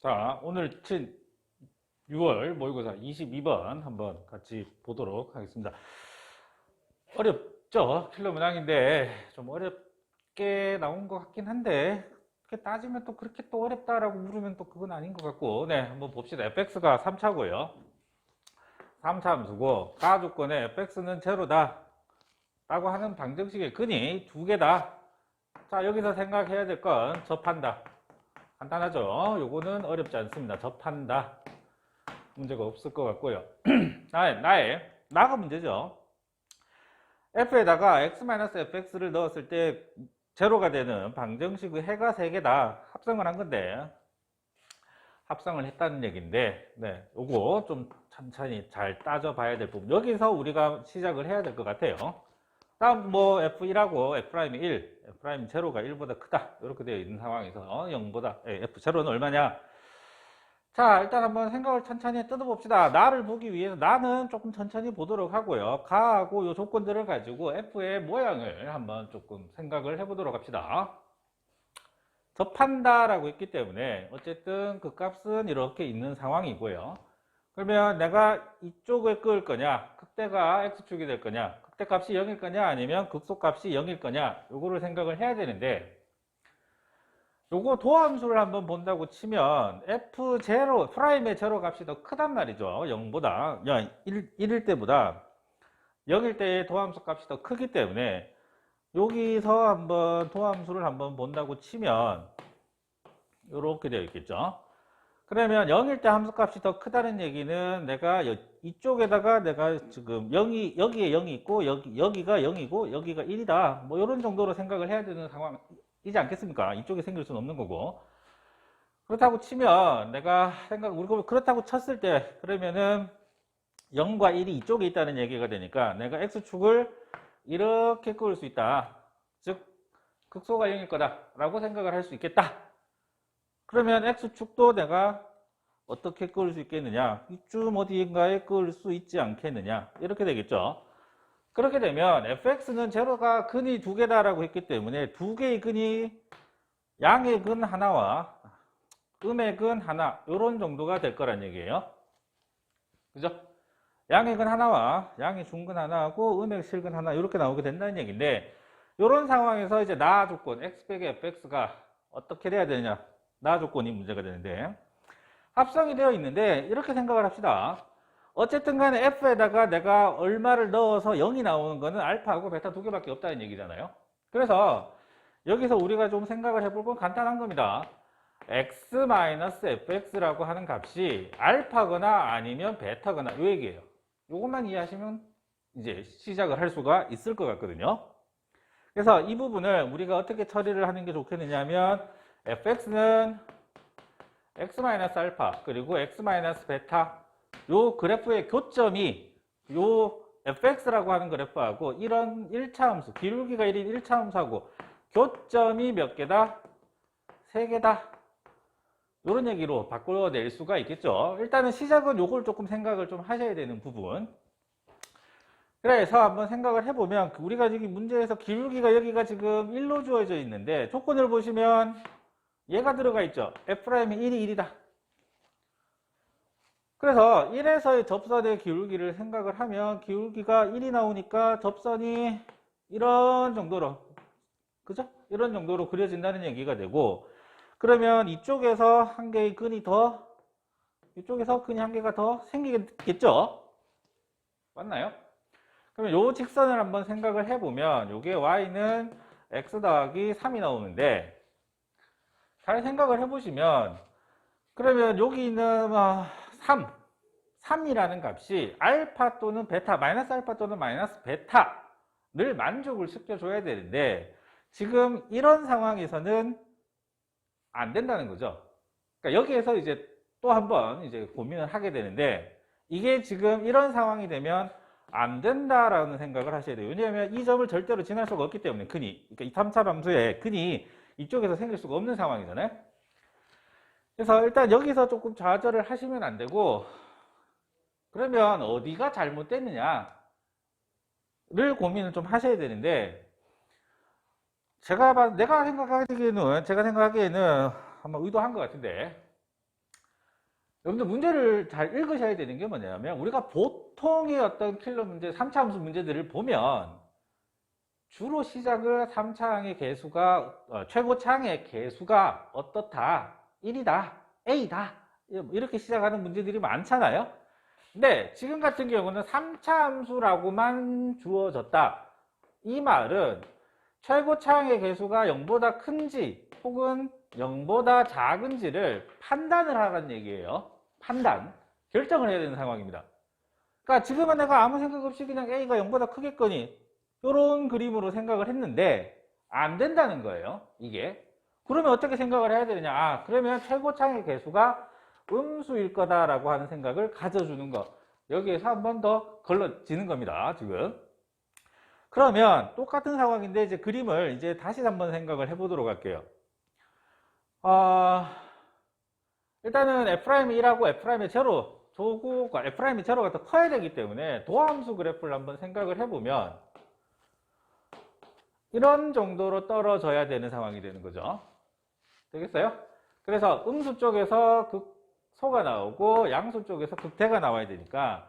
자, 오늘 6월 모의고사 22번 한번 같이 보도록 하겠습니다. 어렵죠? 필러 문항인데 좀 어렵게 나온 것 같긴 한데 그렇게 따지면 또 그렇게 또 어렵다라고 물으면 또 그건 아닌 것 같고, 네, 한번 봅시다. fx가 3차고요. 3차 함수고 가주권에 fx는 제로다 라고 하는 방정식의 근이 두 개다. 자, 여기서 생각해야 될 건 접한다. 간단하죠? 요거는 어렵지 않습니다. 접한다. 문제가 없을 것 같고요. 나가 문제죠. f에다가 x-fx를 넣었을 때 제로가 되는 방정식의 해가 3개다. 합성을 한 건데, 합성을 했다는 얘기인데, 네, 요거 좀 천천히 잘 따져봐야 될 부분. 여기서 우리가 시작을 해야 될 것 같아요. 다음 뭐 f1하고 f'1, f'0가 1보다 크다 이렇게 되어 있는 상황에서 0보다 f0는 얼마냐. 자, 일단 한번 생각을 천천히 뜯어봅시다. 나를 보기 위해서 나는 조금 천천히 보도록 하고요. 가하고 요 조건들을 가지고 f의 모양을 한번 조금 생각을 해보도록 합시다. 접한다라고 했기 때문에 어쨌든 그 값은 이렇게 있는 상황이고요. 그러면 내가 이쪽을 끌 거냐, 극대가 x축이 될 거냐, 극대값이 0일 거냐, 아니면 극소값이 0일 거냐, 요거를 생각을 해야 되는데, 요거 도함수를 한번 본다고 치면 f0, 프라임의 제로 값이 더 크단 말이죠. 0보다, 1일 때보다 0일 때의 도함수 값이 더 크기 때문에 여기서 한번 도함수를 한번 본다고 치면 이렇게 되어 있겠죠. 그러면 0일 때 함수값이 더 크다는 얘기는 내가 이쪽에다가 내가 지금 0이, 여기에 0이 있고 여기가 0이고 여기가 1이다. 뭐 이런 정도로 생각을 해야 되는 상황이지 않겠습니까? 이쪽에 생길 수는 없는 거고. 그렇다고 치면 내가 우리가 그렇다고 쳤을 때 그러면은 0과 1이 이쪽에 있다는 얘기가 되니까 내가 x축을 이렇게 그을 수 있다. 즉 극소가 0일 거다 라고 생각을 할 수 있겠다. 그러면 x축도 내가 어떻게 그을 수 있겠느냐, 이쯤 어디인가에 그을 수 있지 않겠느냐, 이렇게 되겠죠. 그렇게 되면 fx는 제로가 근이 두 개다라고 했기 때문에 두 개의 근이 양의 근 하나와 음의 근 하나, 이런 정도가 될 거란 얘기예요. 그죠? 양의 근 하나와 양의 중근 하나하고 음의 실근 하나, 이렇게 나오게 된다는 얘기인데, 이런 상황에서 이제 나 조건 x 빼기 fx가 어떻게 돼야 되느냐, 나 조건이 문제가 되는데, 합성이 되어 있는데 이렇게 생각을 합시다. 어쨌든 간에 f에다가 내가 얼마를 넣어서 0이 나오는 거는 알파하고 베타 두 개밖에 없다는 얘기잖아요. 그래서 여기서 우리가 좀 생각을 해볼 건 간단한 겁니다. x-fx라고 하는 값이 알파거나 아니면 베타거나 이 얘기예요. 이것만 이해하시면 이제 시작을 할 수가 있을 것 같거든요. 그래서 이 부분을 우리가 어떻게 처리를 하는 게 좋겠느냐 하면 fx는 x-알파 그리고 x-베타 요 그래프의 교점이 요 fx라고 하는 그래프하고 이런 1차 함수, 기울기가 1인 1차 함수하고 교점이 몇 개다? 3개다. 이런 얘기로 바꿔낼 수가 있겠죠. 일단은 시작은 요걸 조금 생각을 좀 하셔야 되는 부분. 그래서 한번 생각을 해보면 우리가 지금 문제에서 기울기가 여기가 지금 1로 주어져 있는데 조건을 보시면 얘가 들어가 있죠. F'이 1이 1이다. 그래서 1에서의 접선의 기울기를 생각을 하면 기울기가 1이 나오니까 접선이 이런 정도로, 그죠? 이런 정도로 그려진다는 얘기가 되고, 그러면 이쪽에서 한 개의 근이 더, 이쪽에서 근이 한 개가 더 생기겠죠? 맞나요? 그러면 요 직선을 한번 생각을 해보면 요게 y는 x 더하기 3이 나오는데, 잘 생각을 해보시면 그러면 여기 있는 3이라는 값이 알파 또는 베타, 마이너스 알파 또는 마이너스 베타를 만족을 시켜줘야 되는데 지금 이런 상황에서는 안 된다는 거죠. 그러니까 여기에서 이제 또 한번 이제 고민을 하게 되는데 이게 지금 이런 상황이 되면 안 된다라는 생각을 하셔야 돼요. 왜냐하면 이 점을 절대로 지날 수가 없기 때문에 근이, 그러니까 이 3차 함수의 근이 이쪽에서 생길 수가 없는 상황이잖아요. 그래서 일단 여기서 조금 좌절을 하시면 안 되고, 그러면 어디가 잘못됐느냐를 고민을 좀 하셔야 되는데, 내가 생각하기에는 아마 의도한 것 같은데, 여러분들 문제를 잘 읽으셔야 되는 게 뭐냐면 우리가 보통의 어떤 킬러 문제, 3차 함수 문제들을 보면 주로 시작을 3차항의 개수가 최고차항의 개수가 어떻다, 1이다, A다 이렇게 시작하는 문제들이 많잖아요. 근데 지금 같은 경우는 3차 함수라고만 주어졌다. 이 말은 최고차항의 개수가 0보다 큰지 혹은 0보다 작은지를 판단을 하라는 얘기예요. 판단, 결정을 해야 되는 상황입니다. 그러니까 지금은 내가 아무 생각 없이 그냥 A가 0보다 크겠거니 이런 그림으로 생각을 했는데 안 된다는 거예요. 이게. 그러면 어떻게 생각을 해야 되느냐. 아, 그러면 최고차항의 개수가 음수일 거다라고 하는 생각을 가져주는 거. 여기에서 한 번 더 걸러지는 겁니다. 지금. 그러면 똑같은 상황인데 이제 그림을 이제 다시 한번 생각을 해보도록 할게요. 일단은 F'이라고 F'의 제로, 조구가 F'의 제로가 더 커야 되기 때문에 도함수 그래프를 한번 생각을 해보면 이런 정도로 떨어져야 되는 상황이 되는 거죠. 되겠어요? 그래서 음수 쪽에서 극소가 나오고 양수 쪽에서 극대가 나와야 되니까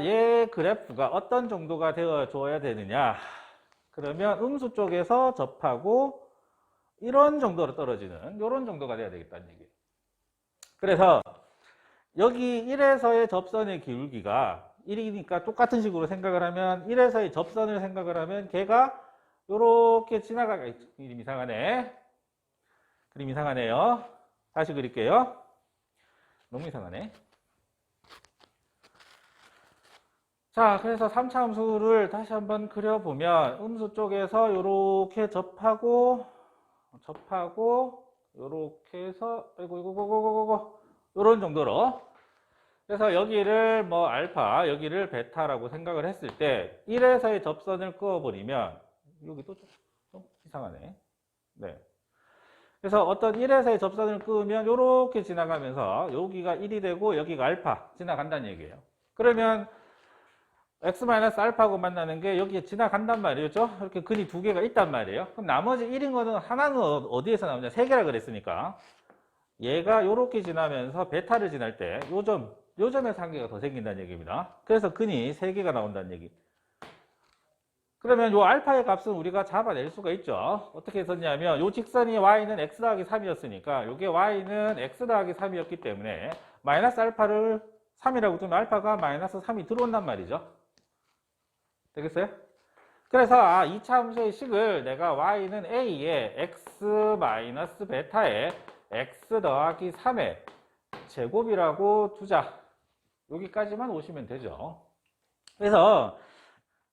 얘 그래프가 어떤 정도가 되어 줘야 되느냐. 그러면 음수 쪽에서 접하고 이런 정도로 떨어지는 이런 정도가 돼야 되겠다는 얘기예요. 그래서 여기 1에서의 접선의 기울기가 1이니까 똑같은 식으로 생각을 하면 1에서의 접선을 생각을 하면 걔가 요렇게 지나가가 그림 이상하네. 그림 이상하네요. 다시 그릴게요. 너무 이상하네. 자, 그래서 3차 함수를 다시 한번 그려보면 음수 쪽에서 요렇게 접하고 요렇게 해서 아이고 요런 정도로. 그래서 여기를 뭐 알파, 여기를 베타라고 생각을 했을 때 1에서의 접선을 그어버리면 여기도 좀 이상하네. 네. 그래서 어떤 1에서의 접선을 그으면 요렇게 지나가면서 여기가 1이 되고 여기가 알파 지나간다는 얘기예요. 그러면 x-알파하고 만나는 게 여기에 지나간단 말이죠. 이렇게 근이 두 개가 있단 말이에요. 그럼 나머지 1인 거는 하나는 어디에서 나오냐? 세 개라 그랬으니까 얘가 요렇게 지나면서 베타를 지날 때 요점에서 한 개가 더 생긴다는 얘기입니다. 그래서 근이 세 개가 나온다는 얘기. 그러면 요 알파의 값은 우리가 잡아낼 수가 있죠. 어떻게 썼냐면 요 직선이 y는 x 더하기 3이었으니까 요게 y는 x 더하기 3이었기 때문에 마이너스 알파를 3이라고 두면 알파가 마이너스 3이 들어온단 말이죠. 되겠어요? 그래서 2차 함수의 식을 내가 y는 a에 x 마이너스 베타에 x 더하기 3의 제곱이라고 두자. 여기까지만 오시면 되죠. 그래서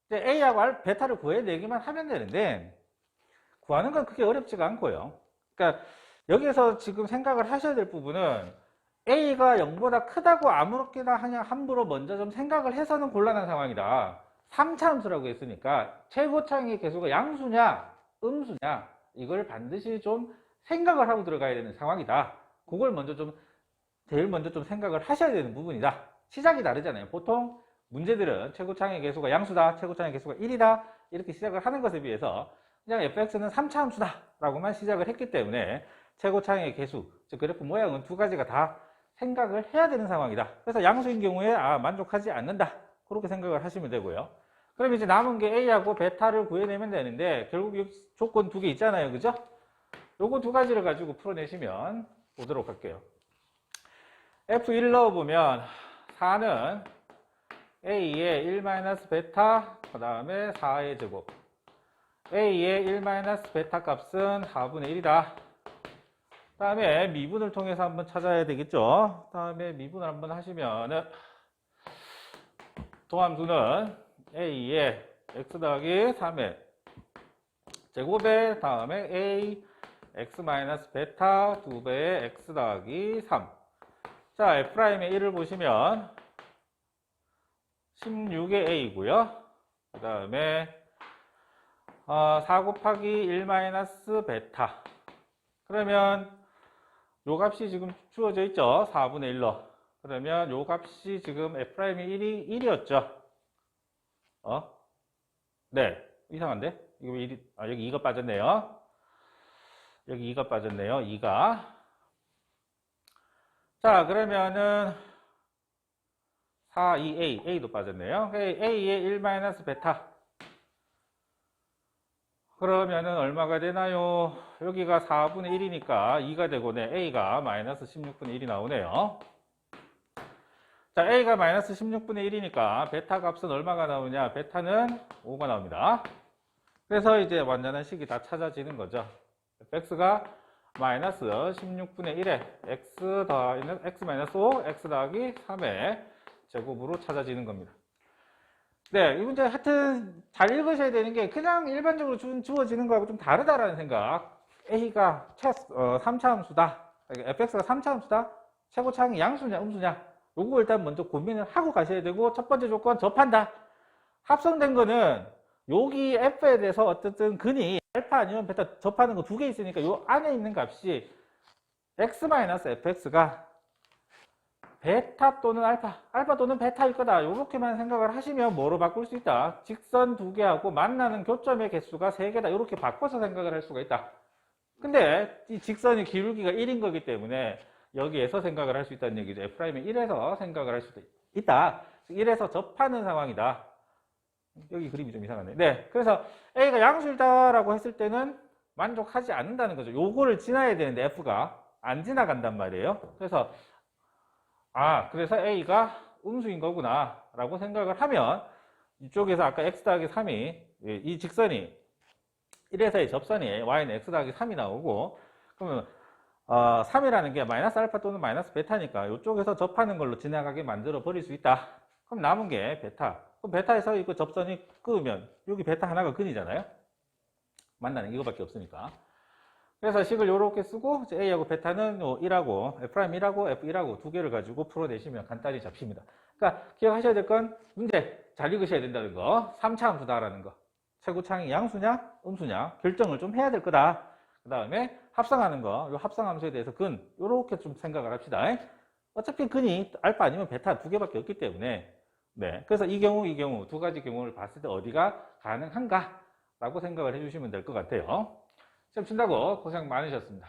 이제 a하고 베타를 구해내기만 하면 되는데 구하는 건 그렇게 어렵지가 않고요. 그러니까 여기서 지금 생각을 하셔야 될 부분은 a가 0보다 크다고 아무렇게나 그냥 함부로 먼저 좀 생각을 해서는 곤란한 상황이다. 3차 함수라고 했으니까 최고차항의 개수가 양수냐 음수냐 이걸 반드시 좀 생각을 하고 들어가야 되는 상황이다. 그걸 제일 먼저 좀 생각을 하셔야 되는 부분이다. 시작이 다르잖아요. 보통 문제들은 최고차항의 개수가 양수다, 최고차항의 개수가 1이다 이렇게 시작을 하는 것에 비해서 그냥 fx는 3차 함수다 라고만 시작을 했기 때문에 최고차항의 개수, 즉 그래프 모양은 두 가지가 다 생각을 해야 되는 상황이다. 그래서 양수인 경우에 만족하지 않는다 그렇게 생각을 하시면 되고요. 그럼 이제 남은 게 A하고 베타를 구해내면 되는데 결국 이 조건 두 개 있잖아요. 그죠? 요거 두 가지를 가지고 풀어내시면 보도록 할게요. F1 넣어보면 4는 A의 1-베타 그 다음에 4의 제곱 A의 1-베타 값은 4분의 1이다. 그 다음에 미분을 통해서 한번 찾아야 되겠죠. 그 다음에 미분을 한번 하시면은 도함수는 A의 x 더하기 3의 제곱에 다음에 A x-베타 2배의 x 더하기 3. 자, F'의 1을 보시면 16의 A고요. 그 다음에 4 곱하기 1-베타. 그러면 요 값이 지금 주어져 있죠. 4분의 1로. 그러면 요 값이 지금 F'의 1이 1이었죠. 네. 이상한데? 이거 1이, 여기 2가 빠졌네요. 여기 2가 빠졌네요. 2가. 자, 그러면은 4, 2A, A도 빠졌네요. A의 1 마이너스 베타. 그러면은 얼마가 되나요? 여기가 4분의 1이니까 2가 되고, 네, A가 마이너스 16분의 1이 나오네요. 자, A가 마이너스 16분의 1이니까 베타 값은 얼마가 나오냐? 베타는 5가 나옵니다. 그래서 이제 완전한 식이 다 찾아지는 거죠. fx가 마이너스 16분의 1에 x 마이너스 5, x 더하기 3의 제곱으로 찾아지는 겁니다. 네, 이 문제 하여튼 잘 읽으셔야 되는 게 그냥 일반적으로 주어지는 거하고 좀 다르다라는 생각. A가 3차 함수다. fx가 3차 함수다. 최고차항이 양수냐 음수냐. 요거 일단 먼저 고민을 하고 가셔야 되고, 첫 번째 조건 접한다. 합성된 거는 여기 f에 대해서 어쨌든 근이 알파 아니면 베타 접하는 거 두 개 있으니까 요 안에 있는 값이 x-fx가 베타 또는 알파 또는 베타일 거다. 이렇게만 생각을 하시면 뭐로 바꿀 수 있다? 직선 두 개하고 만나는 교점의 개수가 3개다. 이렇게 바꿔서 생각을 할 수가 있다. 근데 이 직선의 기울기가 1인 거기 때문에 여기에서 생각을 할 수 있다는 얘기죠. F'이 1에서 생각을 할 수도 있다. 1에서 접하는 상황이다. 여기 그림이 좀 이상하네. 네. 그래서 A가 양수이다라고 했을 때는 만족하지 않는다는 거죠. 요거를 지나야 되는데 F가 안 지나간단 말이에요. 그래서 그래서 A가 음수인 거구나 라고 생각을 하면 이쪽에서 아까 x 더하기 3이 이 직선이 1에서의 접선이 y는 x 더하기 3이 나오고, 그러면 3이라는 게 마이너스 알파 또는 마이너스 베타니까 이쪽에서 접하는 걸로 지나가게 만들어 버릴 수 있다. 그럼 남은 게 베타. 그럼 베타에서 이거 접선이 끄으면 여기 베타 하나가 근이잖아요. 만나는 이거밖에 없으니까. 그래서 식을 이렇게 쓰고 A하고 베타는 1하고 F'1하고 F1하고 두 개를 가지고 풀어내시면 간단히 잡힙니다. 그러니까 기억하셔야 될 건 문제 잘 읽으셔야 된다는 거. 3차 함수다라는 거. 최고차항이 양수냐 음수냐 결정을 좀 해야 될 거다. 그 다음에 합성하는 거. 이 합성함수에 대해서 근 이렇게 좀 생각을 합시다. 어차피 근이 알파 아니면 베타 두 개밖에 없기 때문에, 네. 그래서 이 경우 두 가지 경우를 봤을 때 어디가 가능한가 라고 생각을 해주시면 될 것 같아요. 시험 친다고 고생 많으셨습니다.